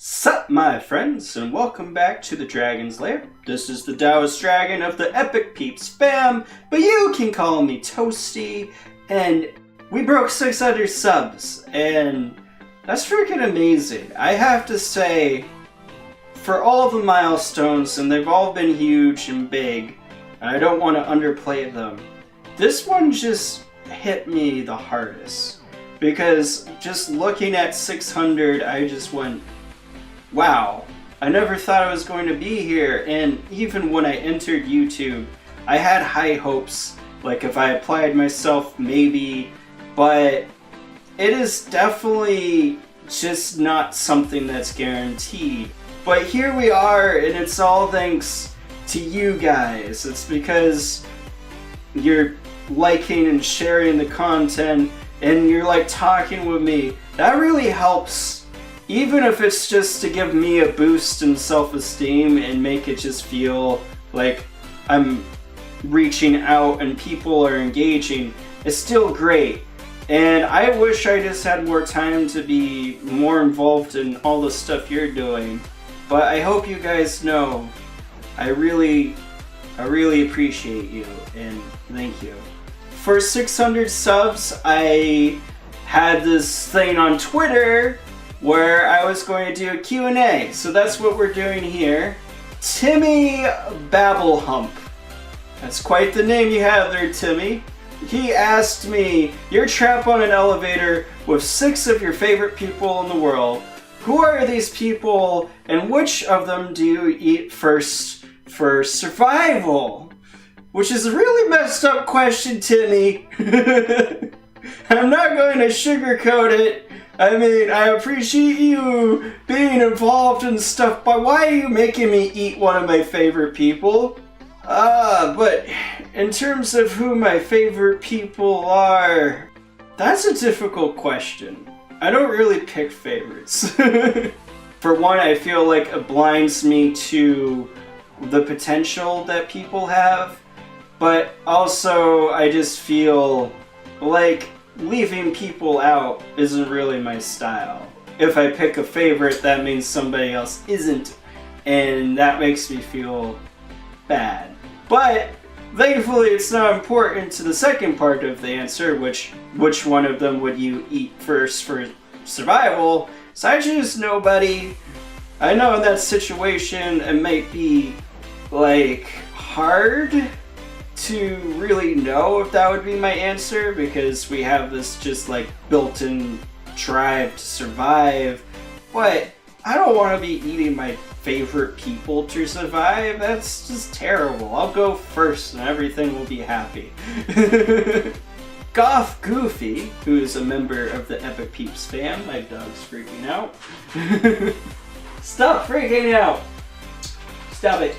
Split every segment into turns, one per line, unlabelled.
Sup, my friends, and welcome back to the Dragon's Lair. This is the Taoist Dragon of the Epic Peeps fam, but you can call me Toasty, and we broke 600 subs, and that's freaking amazing. I have to say, for all the milestones, and they've all been huge and big, and I don't want to underplay them, this one just hit me the hardest. Because just looking at 600, I just went, wow, I never thought I was going to be here. And even when I entered YouTube, I had high hopes, like if I applied myself, maybe, but it is definitely just not something that's guaranteed. But here we are, and it's all thanks to you guys. It's because you're liking and sharing the content, and you're like talking with me. That really helps, even if it's just to give me a boost in self-esteem and make it just feel like I'm reaching out and people are engaging. It's still great. And I wish I just had more time to be more involved in all the stuff you're doing. But I hope you guys know I really appreciate you, and thank you. For 600 subs, I had this thing on Twitter where I was going to do a Q&A. So that's what we're doing here. Timmy Babblehump. That's quite the name you have there, Timmy. He asked me, you're trapped on an elevator with 6 of your favorite people in the world. Who are these people, and which of them do you eat first for survival? Which is a really messed up question, Timmy. I'm not going to sugarcoat it. I mean, I appreciate you being involved in stuff, but why are you making me eat one of my favorite people? But in terms of who my favorite people are, that's a difficult question. I don't really pick favorites. For one, I feel like it blinds me to the potential that people have. But also, I just feel like leaving people out isn't really my style. If I pick a favorite, that means somebody else isn't, and that makes me feel bad. But thankfully, it's not important to the second part of the answer, which one of them would you eat first for survival? So I choose nobody. I know in that situation, it might be like hard to really know if that would be my answer, because we have this just like built-in drive to survive, but I don't want to be eating my favorite people to survive. That's just terrible. I'll go first and everything will be happy. Goth Goofy, who is a member of the Epic Peeps fam, my dog's freaking out. Stop freaking out! Stop it.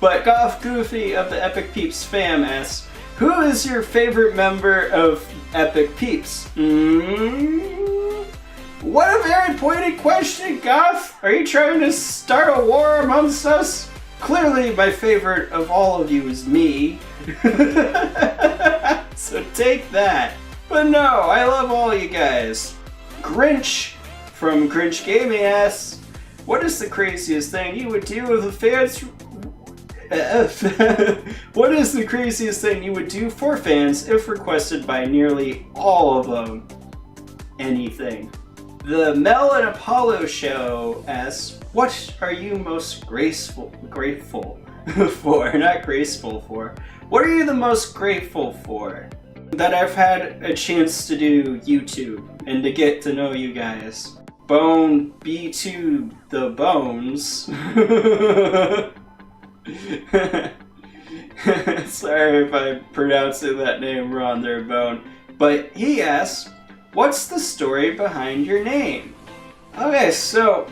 But Goth Goofy of the Epic Peeps fam asks, who is your favorite member of Epic Peeps? What a very pointed question, Goth! Are you trying to start a war amongst us? Clearly my favorite of all of you is me. So take that. But no, I love all you guys. Grinch from Grinch Gaming asks, what is the craziest thing you would do if the fans... What is the craziest thing you would do for fans if requested by nearly all of them? Anything. The Mel and Apollo show asks, what are you most grateful for? Not graceful for. What are you the most grateful for? That I've had a chance to do YouTube and to get to know you guys. Bone B2 the Bones. Sorry if I'm pronouncing that name wrong there, Bone. But he asks, what's the story behind your name? Okay, so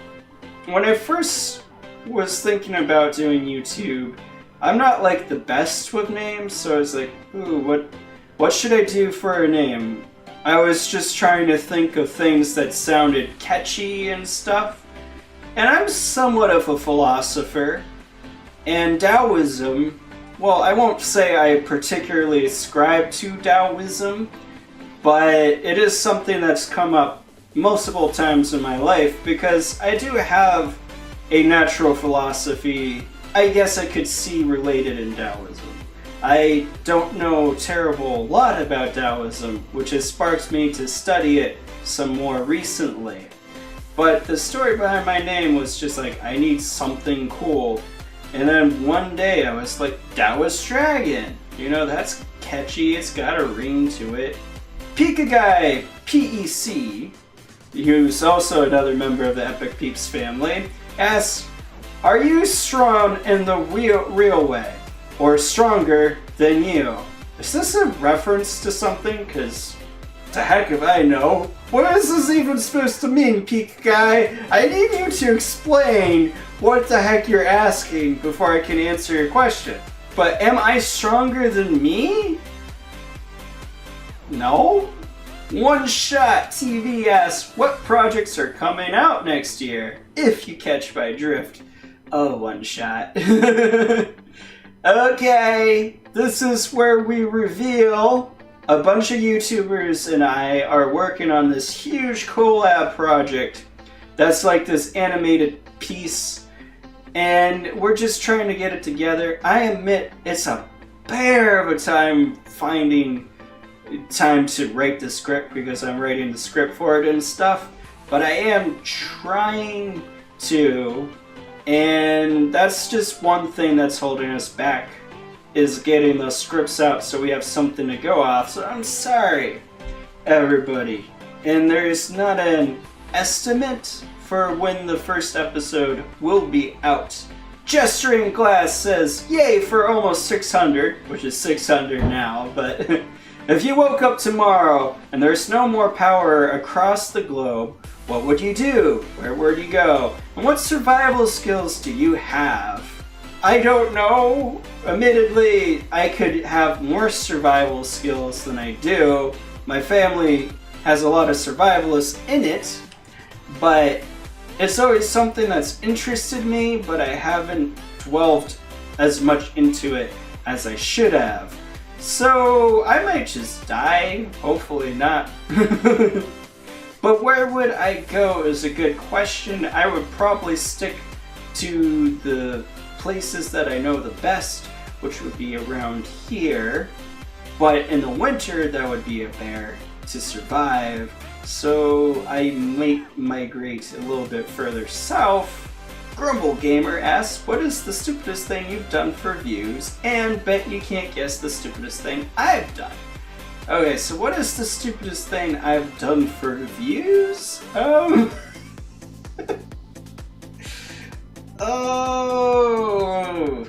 when I first was thinking about doing YouTube, I'm not like the best with names, so I was like, ooh, what should I do for a name? I was just trying to think of things that sounded catchy and stuff. And I'm somewhat of a philosopher. And Taoism, well, I won't say I particularly ascribe to Taoism, but it is something that's come up multiple times in my life because I do have a natural philosophy I guess I could see related in Taoism. I don't know terrible lot about Taoism, which has sparked me to study it some more recently. But the story behind my name was just like, I need something cool. And then one day I was like, Taoist Dragon. You know, that's catchy, it's got a ring to it. Pika Guy, PEC, who's also another member of the Epic Peeps family, asks, are you strong in the real way? Or stronger than you? Is this a reference to something? Cause the heck if I know. What is this even supposed to mean, Pika Guy? I need you to explain what the heck you're asking before I can answer your question. But am I stronger than me? No? One Shot TV asks, what projects are coming out next year? If you catch my drift. Oh, One Shot. Okay, this is where we reveal a bunch of YouTubers and I are working on this huge collab project that's like this animated piece, and we're just trying to get it together. I admit it's a bear of a time finding time to write the script because I'm writing the script for it and stuff, but I am trying to. And that's just one thing that's holding us back, is getting the scripts out so we have something to go off. So I'm sorry, everybody. And there's not an estimate for when the first episode will be out. Gesturing Glass says, yay for almost 600, which is 600 now, but if you woke up tomorrow and there's no more power across the globe, what would you do? Where would you go? And what survival skills do you have? I don't know. Admittedly, I could have more survival skills than I do. My family has a lot of survivalists in it, but it's always something that's interested me, but I haven't dwelled as much into it as I should have. So I might just die, hopefully not. But where would I go is a good question. I would probably stick to the places that I know the best, which would be around here. But in the winter, that would be a bear to survive. So I might migrate a little bit further south. Grumble Gamer asks, what is the stupidest thing you've done for views? And bet you can't guess the stupidest thing I've done. Okay, so what is the stupidest thing I've done for views?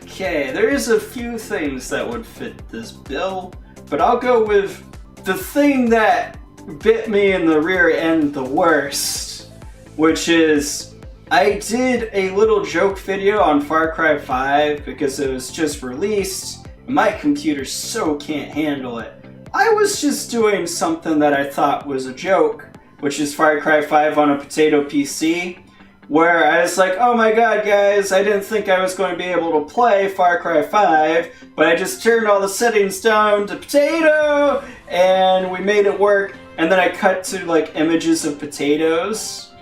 Okay, there's a few things that would fit this bill, but I'll go with the thing that bit me in the rear end the worst, which is I did a little joke video on Far Cry 5 because it was just released, and my computer so can't handle it. I was just doing something that I thought was a joke, which is Far Cry 5 on a potato PC, where I was like, oh my god guys, I didn't think I was going to be able to play Far Cry 5, but I just turned all the settings down to potato, and we made it work, and then I cut to like images of potatoes,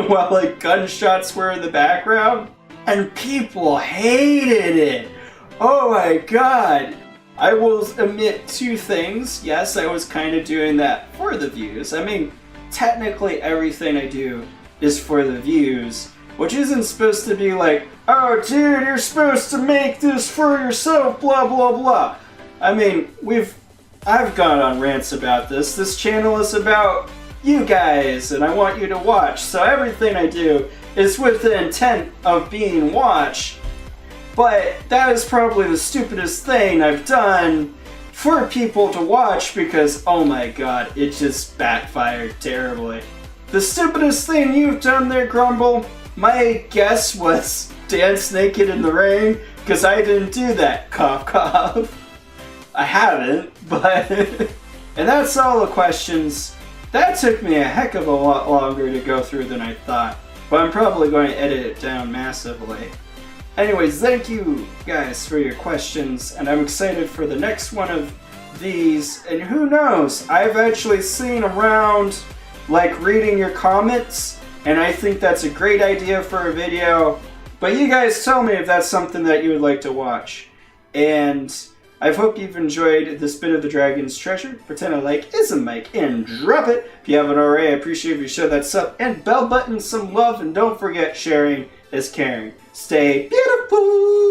while like gunshots were in the background, and people hated it. Oh my god. I will admit two things. Yes, I was kind of doing that for the views. I mean, technically everything I do is for the views, which isn't supposed to be like, oh dude, you're supposed to make this for yourself, blah blah blah. I mean, I've gone on rants about this. This channel is about you guys, and I want you to watch, so everything I do is with the intent of being watched. But that is probably the stupidest thing I've done for people to watch because, oh my god, it just backfired terribly. The stupidest thing you've done there, Grumble? My guess was dance naked in the rain, because I didn't do that, cough cough. I haven't, but... And that's all the questions. That took me a heck of a lot longer to go through than I thought, but I'm probably going to edit it down massively. Anyways, thank you guys for your questions, and I'm excited for the next one of these, and who knows, I've actually seen around like reading your comments, and I think that's a great idea for a video. But you guys tell me if that's something that you would like to watch. And I hope you've enjoyed this bit of the Dragon's Treasure. Pretend a like is a mic and drop it. If you haven't already, I appreciate if you show that sub and bell button some love. And don't forget, sharing is caring. Stay beautiful!